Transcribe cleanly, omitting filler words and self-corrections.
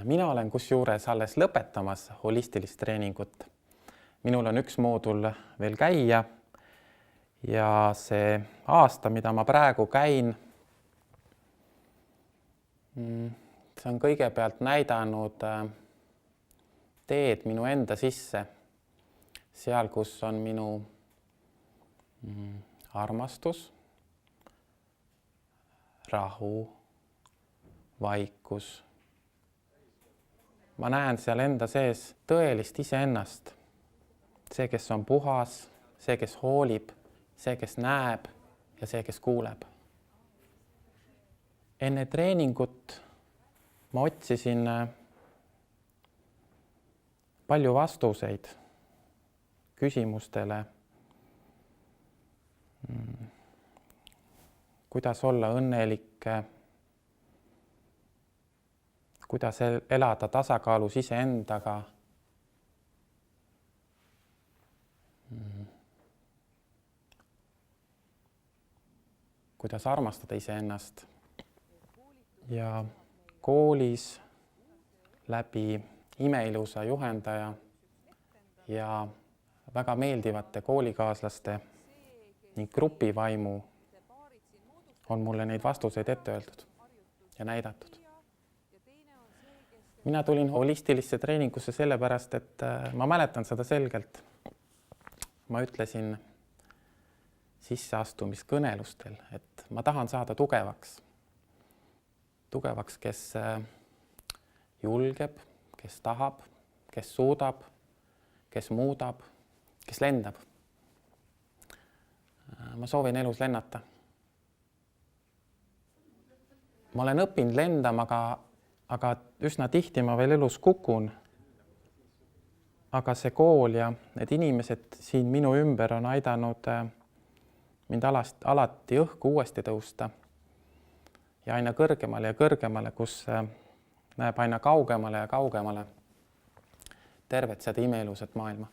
Mina olen kusjuures alles lõpetamas holistilist treeningut. Minul on üks moodul veel käia ja see aasta, mida ma praegu käin, see on kõigepealt näidanud teed minu enda sisse, seal, kus on minu armastus, rahu, vaikus. Ma näen seal enda sees tõelist iseennast. See, kes on puhas, see, kes hoolib, see, kes näeb ja see, kes kuuleb. Enne treeningut ma otsisin palju vastuseid küsimustele, kuidas olla õnnelik, kuidas elada tasakaalus iseendaga, kuidas armastada iseennast. Ja koolis läbi imeilusa juhendaja ja väga meeldivate koolikaaslaste ning grupivaimu on mulle neid vastuseid ette öeldud ja näidatud. Mina tulin holistilisse treeningusse sellepärast, et ma mäletan seda selgelt. Ma ütlesin sisseastumiskõnelustel, et ma tahan saada tugevaks. Tugevaks, kes julgeb, kes tahab, kes suudab, kes muudab, kes lendab. Ma soovin elus lennata. Ma olen õppinud lendama, aga üsna tihti ma veel elus kukun. Aga see kool ja need inimesed siin minu ümber on aidanud mind alati õhku uuesti tõusta ja aina kõrgemale ja kõrgemale, kus näeb aina kaugemale ja kaugemale tervet seda imeilusat maailma.